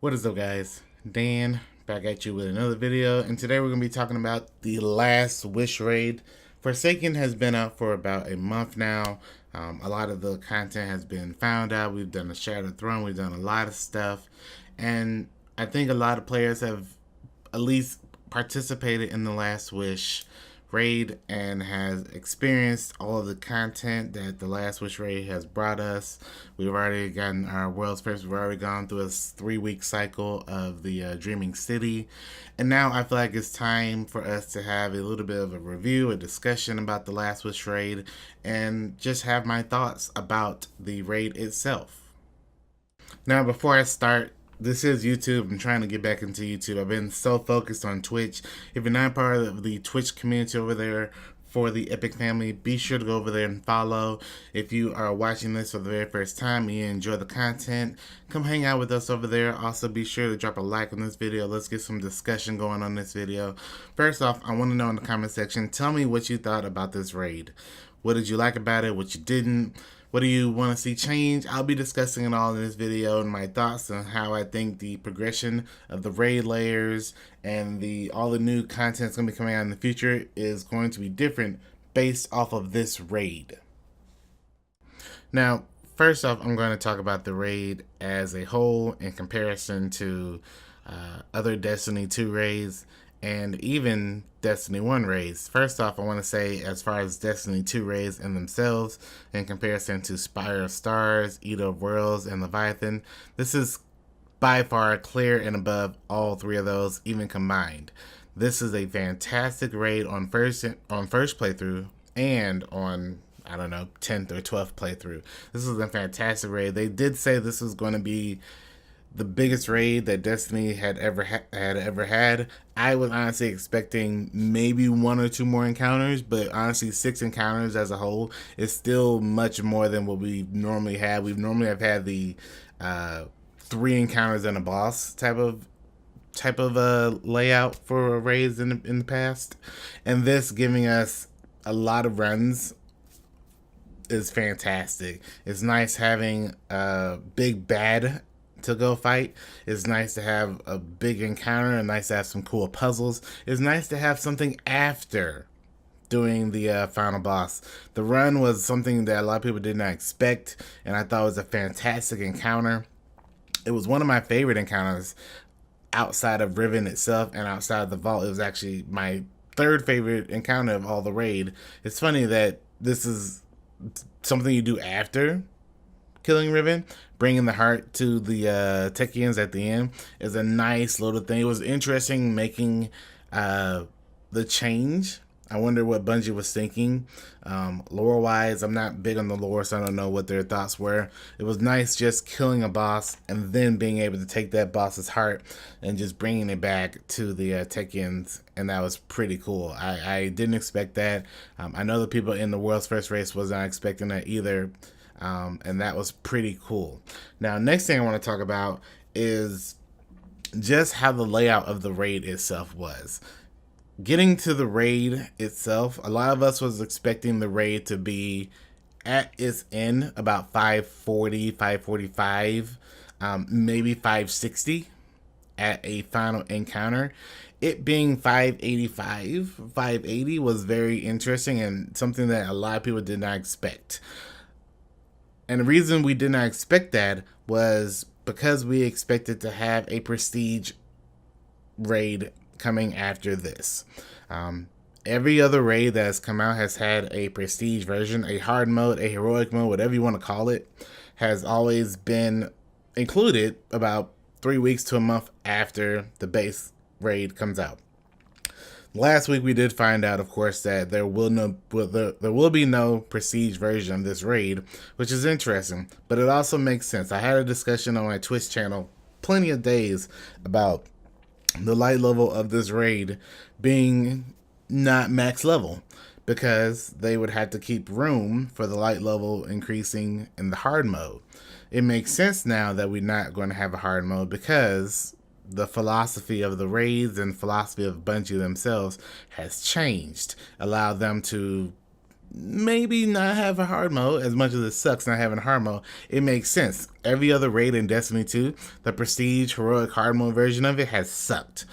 What is up, guys? Dan back at you with another video, and today we're going to be talking about the last Wish raid. Forsaken has been out for about a month now. A lot of the content has been found out. We've done a Shattered Throne, we've done a lot of stuff, and I think a lot of players have at least participated in the last Wish raid and has experienced all of the content that the last Wish raid has brought us. We've already gotten our world's first. We've already gone through a 3-week cycle of the Dreaming City, and now I feel like it's time for us to have a little bit of a review, a discussion about the last Wish raid, and just have my thoughts about the raid itself. Now, before I start, this is YouTube. I'm trying to get back into YouTube. I've been so focused on Twitch. If you're not part of the Twitch community over there for the Epic family, be sure to go over there and follow. If you are watching this for the very first time and you enjoy the content, come hang out with us over there. Also, be sure to drop a like on this video. Let's get some discussion going on this video. First off, I want to know in the comment section, tell me what you thought about this raid. What did you like about it? What you didn't? What do you want to see change? I'll be discussing it all in this video and my thoughts on how I think the progression of the raid layers and all the new content that's going to be coming out in the future is going to be different based off of this raid. Now, first off, I'm going to talk about the raid as a whole in comparison to other Destiny 2 raids and even Destiny 1 raids. First off, I want to say, as far as Destiny 2 raids in themselves, in comparison to Spire of Stars, Eater of Worlds, and Leviathan, this is by far clear and above all three of those, even combined. This is a fantastic raid on first playthrough and on, I don't know, 10th or 12th playthrough. This is a fantastic raid. They did say this was going to be the biggest raid that Destiny had ever had. I was honestly expecting maybe 1 or 2 more encounters, but honestly 6 encounters as a whole is still much more than what we normally have. We've normally have had the 3 encounters and a boss type of layout for raids in the past, and this giving us a lot of runs is fantastic. It's nice having a big bad to go fight. It's nice to have a big encounter and nice to have some cool puzzles. It's nice to have something after doing the final boss. The run was something that a lot of people did not expect, and I thought it was a fantastic encounter. It was one of my favorite encounters outside of Riven itself and outside of the vault. It was actually my 3rd favorite encounter of all the raid. It's funny that this is something you do after killing Riven. Bringing the heart to the Techians at the end is a nice little thing. It was interesting making the change. I wonder what Bungie was thinking. Lore-wise, I'm not big on the lore, so I don't know what their thoughts were. It was nice just killing a boss and then being able to take that boss's heart and just bringing it back to the Techians, and that was pretty cool. I didn't expect that. I know the people in the world's first race was not expecting that either. And that was pretty cool. Now, next thing I want to talk about is just how the layout of the raid itself was. Getting to the raid itself, a lot of us was expecting the raid to be at its end about 540, 545, maybe 560 at a final encounter. It being 585, 580 was very interesting and something that a lot of people did not expect. And the reason we did not expect that was because we expected to have a prestige raid coming after this. Every other raid that has come out has had a prestige version, a hard mode, a heroic mode, whatever you want to call it, has always been included about 3 weeks to a month after the base raid comes out. Last week we did find out, of course, that there will be no prestige version of this raid, which is interesting, but it also makes sense. I had a discussion on my Twitch channel plenty of days about the light level of this raid being not max level, because they would have to keep room for the light level increasing in the hard mode. It makes sense now that we're not going to have a hard mode because the philosophy of the raids and philosophy of Bungie themselves has changed, allowed them to maybe not have a hard mode. As much as it sucks not having a hard mode, it makes sense. Every other raid in Destiny 2, the Prestige Heroic hard mode version of it has sucked.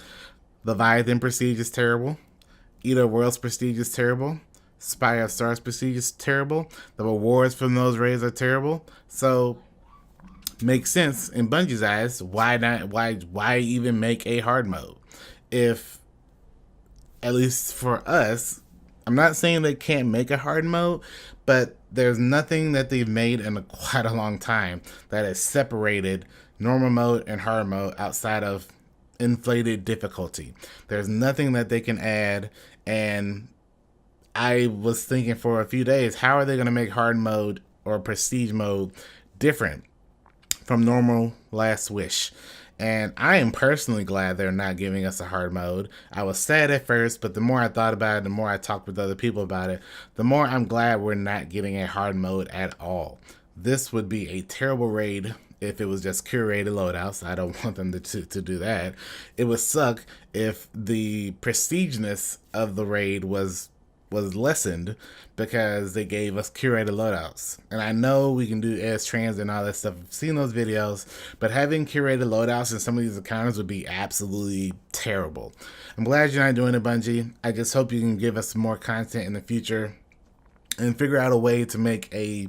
Leviathan Prestige is terrible. Eater World's Prestige is terrible. Spire of Stars Prestige is terrible. The rewards from those raids are terrible. So makes sense in Bungie's eyes. Why not? Why even make a hard mode? If, at least for us, I'm not saying they can't make a hard mode, but there's nothing that they've made in quite a long time that has separated normal mode and hard mode outside of inflated difficulty. There's nothing that they can add, and I was thinking for a few days, how are they going to make hard mode or prestige mode different from normal Last Wish? And I am personally glad they're not giving us a hard mode. I was sad at first, but the more I thought about it, the more I talked with other people about it, the more I'm glad we're not getting a hard mode at all. This would be a terrible raid if it was just curated loadouts. I don't want them to do that. It would suck if the prestigeness of the raid was lessened because they gave us curated loadouts. And I know we can do as trans and all that stuff. I've seen those videos, but having curated loadouts in some of these encounters would be absolutely terrible. I'm glad you're not doing it, Bungie. I just hope you can give us more content in the future and figure out a way to make a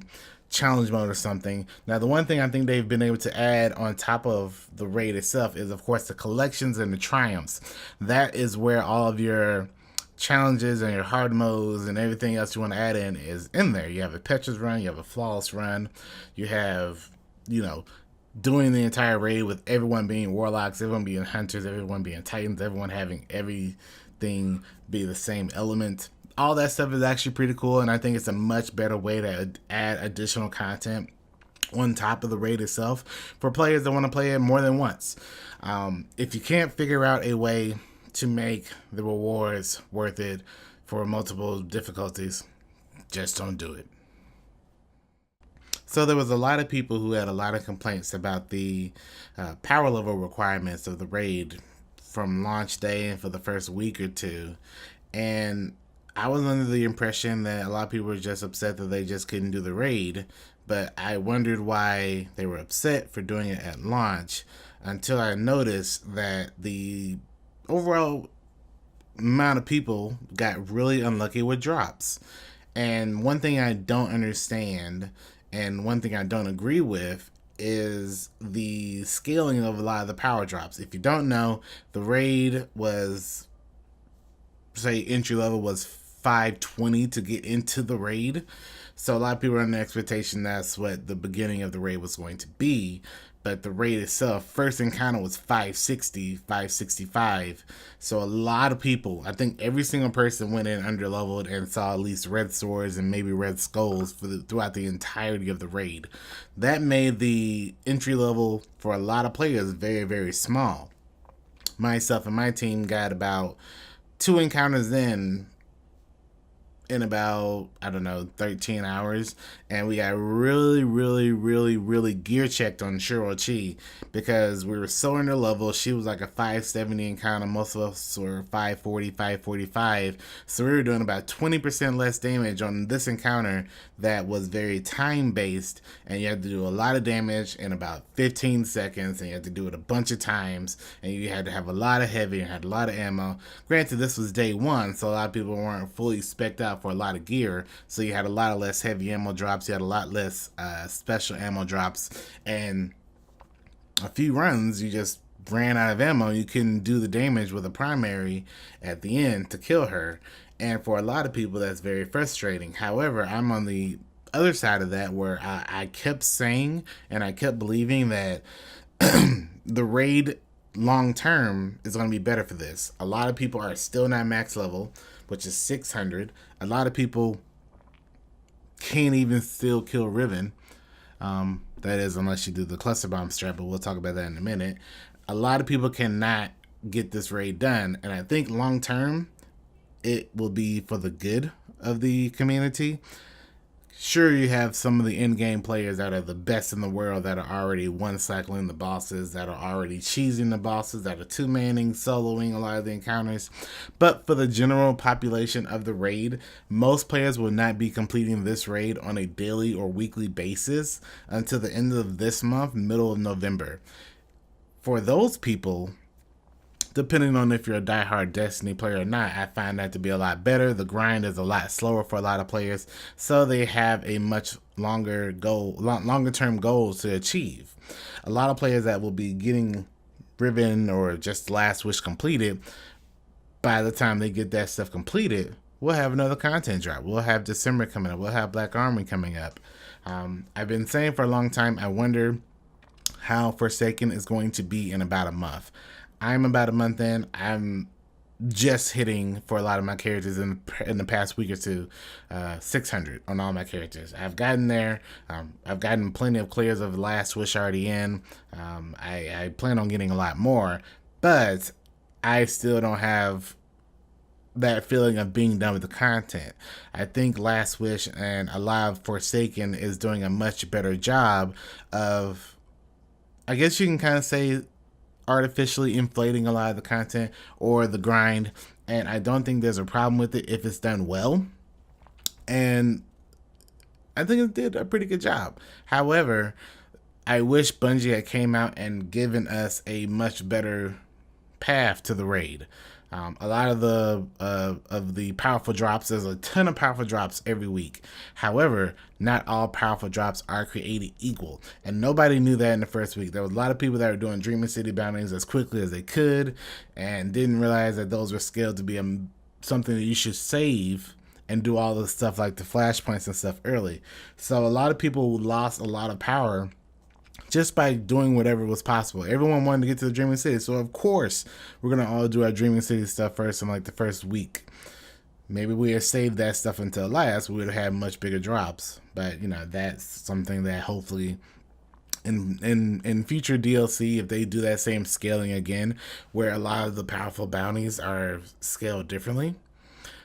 challenge mode or something. Now, the one thing I think they've been able to add on top of the raid itself is, of course, the collections and the triumphs. That is where all of your challenges and your hard modes and everything else you want to add in is in there. You have a Petra's run, you have a flawless run, you have, doing the entire raid with everyone being warlocks, everyone being hunters, everyone being titans, everyone having everything be the same element. All that stuff is actually pretty cool, and I think it's a much better way to add additional content on top of the raid itself for players that want to play it more than once. If you can't figure out a way to make the rewards worth it for multiple difficulties, just don't do it. So there was a lot of people who had a lot of complaints about the power level requirements of the raid from launch day and for the first week or two. And I was under the impression that a lot of people were just upset that they just couldn't do the raid, but I wondered why they were upset for doing it at launch until I noticed that the overall amount of people got really unlucky with drops. And one thing I don't understand and one thing I don't agree with is the scaling of a lot of the power drops. If you don't know, the raid was, say, entry level was 520 to get into the raid. So a lot of people are under the expectation that's what the beginning of the raid was going to be. But the raid itself, first encounter was 560, 565. So a lot of people, I think every single person went in under leveled and saw at least red swords and maybe red skulls throughout the entirety of the raid. That made the entry level for a lot of players very, very small. Myself and my team got about 2 encounters in about, 13 hours, and we got really gear checked on Shiro Chi because we were so under level. She was like a 570 encounter, most of us were 540, 545, so we were doing about 20% less damage on this encounter that was very time based, and you had to do a lot of damage in about 15 seconds, and you had to do it a bunch of times, and you had to have a lot of heavy and had a lot of ammo. Granted, this was day 1, so a lot of people weren't fully spec'd out for a lot of gear, so you had a lot of less heavy ammo drops, you had a lot less special ammo drops, and a few runs you just ran out of ammo. You couldn't do the damage with a primary at the end to kill her, and for a lot of people that's very frustrating. However, I'm on the other side of that where I kept saying and I kept believing that the raid long term is going to be better for this. A lot of people are still not max level, which is 600. A lot of people can't even still kill Riven. That is, unless you do the cluster bomb strat, but we'll talk about that in a minute. A lot of people cannot get this raid done, and I think long term, it will be for the good of the community. Sure, you have some of the in-game players that are the best in the world that are already one-cycling the bosses, that are already cheesing the bosses, that are two-manning, soloing a lot of the encounters. But for the general population of the raid, most players will not be completing this raid on a daily or weekly basis until the end of this month, middle of November. For those people, depending on if you're a diehard Destiny player or not, I find that to be a lot better. The grind is a lot slower for a lot of players, so they have a much longer term goals to achieve. A lot of players that will be getting Riven or just Last Wish completed, by the time they get that stuff completed, we'll have another content drop. We'll have December coming up. We'll have Black Armory coming up. I've been saying for a long time, I wonder how Forsaken is going to be in about a month. I'm about a month in. I'm just hitting for a lot of my characters in the past week or two, 600 on all my characters. I've gotten there. I've gotten plenty of clears of Last Wish already in. I plan on getting a lot more, but I still don't have that feeling of being done with the content. I think Last Wish and a lot of Forsaken is doing a much better job of, I guess you can kind of say, artificially inflating a lot of the content or the grind, and I don't think there's a problem with it if it's done well. And I think it did a pretty good job. However, I wish Bungie had came out and given us a much better path to the raid. A lot of the powerful drops, there's a ton of powerful drops every week. However, not all powerful drops are created equal, and nobody knew that in the first week. There was a lot of people that were doing Dreaming City bounties as quickly as they could and didn't realize that those were scaled to be something that you should save and do all the stuff like the flashpoints and stuff early. So a lot of people lost a lot of power just by doing whatever was possible. Everyone wanted to get to the Dreaming City, so of course we're gonna all do our Dreaming City stuff first in like the first week. Maybe we had saved that stuff until last, we would have had much bigger drops. But that's something that hopefully in future DLC, if they do that same scaling again, where a lot of the powerful bounties are scaled differently,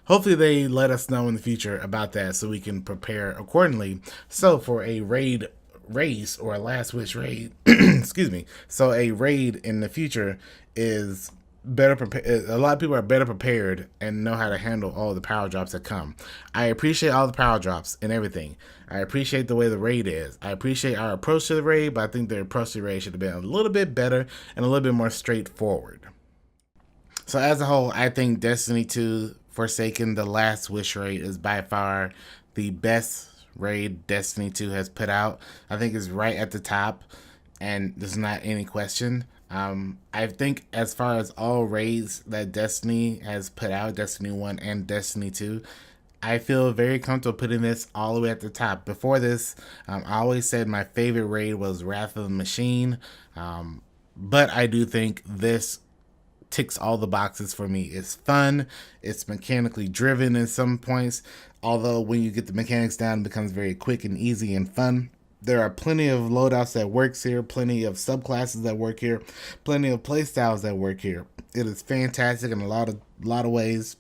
hopefully they let us know in the future about that so we can prepare accordingly. So for a raid race or a Last Wish raid, excuse me. So a raid in the future is better prepared. A lot of people are better prepared and know how to handle all the power drops that come. I appreciate all the power drops and everything. I appreciate the way the raid is. I appreciate our approach to the raid, but I think the approach to the raid should have been a little bit better and a little bit more straightforward. So as a whole, I think Destiny 2 Forsaken, the Last Wish raid, is by far the best raid Destiny 2 has put out. I think it's right at the top, and there's not any question. I think as far as all raids that Destiny has put out, Destiny 1 and Destiny 2, I feel very comfortable putting this all the way at the top. Before this, I always said my favorite raid was Wrath of the Machine, but I do think this ticks all the boxes for me. It's fun, it's mechanically driven in some points, although when you get the mechanics down, it becomes very quick and easy and fun. There are plenty of loadouts that works here, plenty of subclasses that work here, plenty of playstyles that work here. It is fantastic in a lot of ways.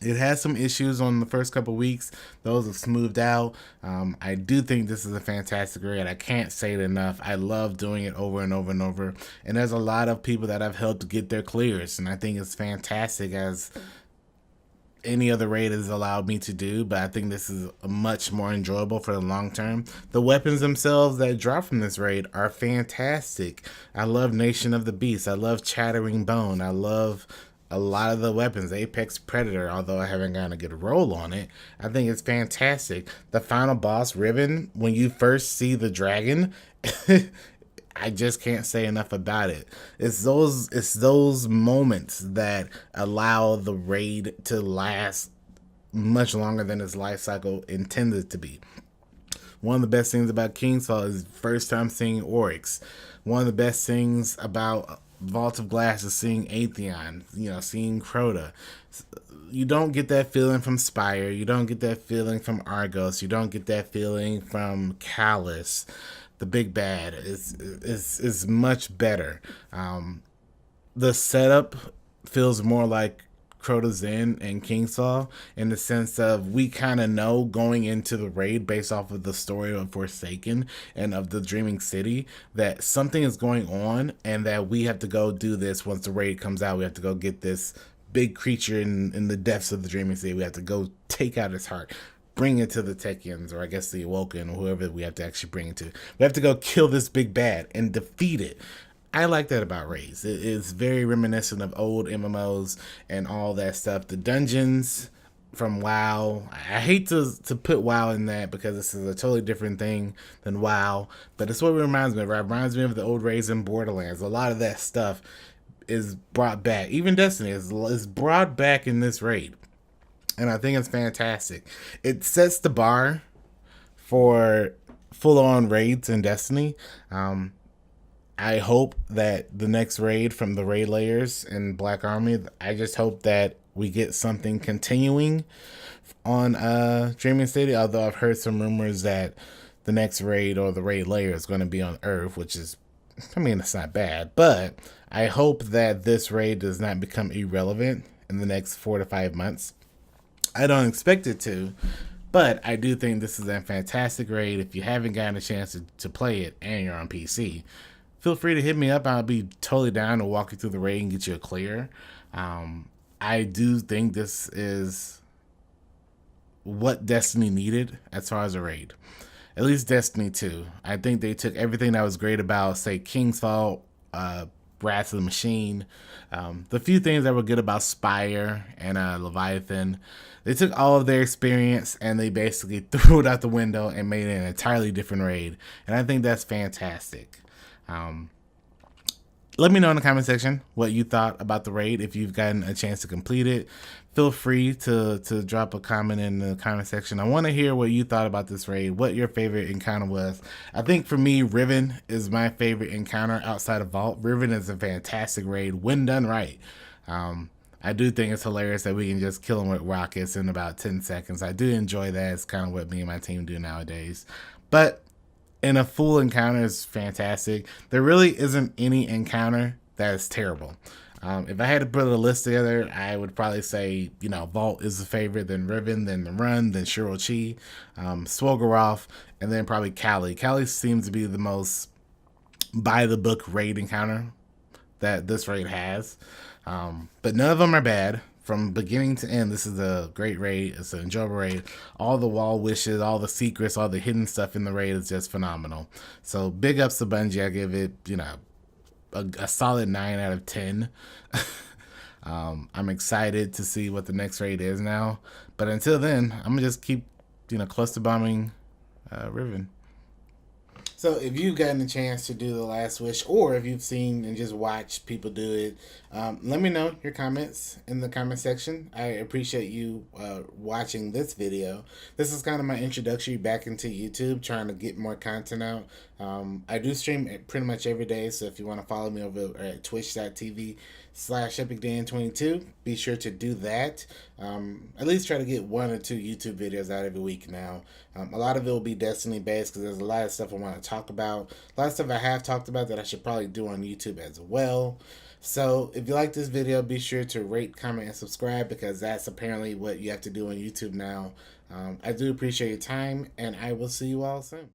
It has some issues on the first couple weeks. Those have smoothed out. I do think this is a fantastic raid. I can't say it enough. I love doing it over and over and over. And there's a lot of people that I've helped get their clears. And I think it's fantastic, as any other raid has allowed me to do. But I think this is much more enjoyable for the long term. The weapons themselves that drop from this raid are fantastic. I love Nation of the Beast. I love Chattering Bone. I love a lot of the weapons. Apex Predator, although I haven't gotten a good roll on it, I think it's fantastic. The final boss, Riven, when you first see the dragon, I just can't say enough about it. It's those moments that allow the raid to last much longer than its life cycle intended to be. One of the best things about Kingsfall is first time seeing Oryx. One of the best things about Vault of Glass is seeing Atheon, seeing Crota. You don't get that feeling from Spire. You don't get that feeling from Argos. You don't get that feeling from Callus. The big bad is much better. The setup feels more like Crota Zen and King Saul, in the sense of we kind of know going into the raid based off of the story of Forsaken and of the Dreaming City that something is going on and that we have to go do this once the raid comes out. We have to go get this big creature in the depths of the Dreaming City. We have to go take out its heart, bring it to the Techians, or I guess the Awoken, or whoever we have to actually bring it to. We have to go kill this big bad and defeat it. I like that about raids. It is very reminiscent of old MMOs and all that stuff. The dungeons from WoW. I hate to put WoW in that because this is a totally different thing than WoW, but it's what it reminds me of. It reminds me of the old raids in Borderlands. A lot of that stuff is brought back. Even Destiny is brought back in this raid, and I think it's fantastic. It sets the bar for full-on raids in Destiny. I hope that the next raid from the raid layers in Black Army, I just hope that we get something continuing on Dreaming City, although I've heard some rumors that the next raid or the raid layer is going to be on Earth, which is, I mean, it's not bad, but I hope that this raid does not become irrelevant in the next 4 to 5 months. I don't expect it to, but I do think this is a fantastic raid. If you haven't gotten a chance to play it and you're on PC, feel free to hit me up. I'll be totally down to walk you through the raid and get you a clear. I do think this is what Destiny needed as far as a raid. At least Destiny 2. I think they took everything that was great about, say, King's Fall, Wrath of the Machine, the few things that were good about Spire and Leviathan. They took all of their experience and they basically threw it out the window and made it an entirely different raid. And I think that's fantastic. Let me know in the comment section what you thought about the raid. If you've gotten a chance to complete it, feel free to drop a comment in the comment section. I want to hear what you thought about this raid, what your favorite encounter was. I think for me, Riven is my favorite encounter outside of Vault. Riven is a fantastic raid when done right. I do think it's hilarious that we can just kill them with rockets in about 10 seconds. I do enjoy that. It's kind of what me and my team do nowadays. But in a full encounter is fantastic. There really isn't any encounter that is terrible. If I had to put a list together, I would probably say, Vault is the favorite, then Riven, then the Run, then Shirochi, Swogoroth, and then probably Kali. Kali seems to be the most by-the-book raid encounter that this raid has. But none of them are bad. From beginning to end, this is a great raid. It's an enjoyable raid. All the wall wishes, all the secrets, all the hidden stuff in the raid is just phenomenal. So big ups to Bungie. I give it, a solid 9 out of 10. I'm excited to see what the next raid is now. But until then, I'm going to just keep, cluster bombing Riven. So if you've gotten a chance to do the last wish, or if you've seen and just watched people do it, let me know your comments in the comment section. I appreciate you watching this video. This is kind of my introduction back into YouTube, trying to get more content out. I do stream pretty much every day, so if you want to follow me over at twitch.tv/EpicDan22, be sure to do that. At least try to get 1 or 2 YouTube videos out every week now. A lot of it will be Destiny based because there's a lot of stuff I want to talk about. A lot of stuff I have talked about that I should probably do on YouTube as well. So if you like this video, be sure to rate, comment, and subscribe because that's apparently what you have to do on YouTube now. I do appreciate your time, and I will see you all soon.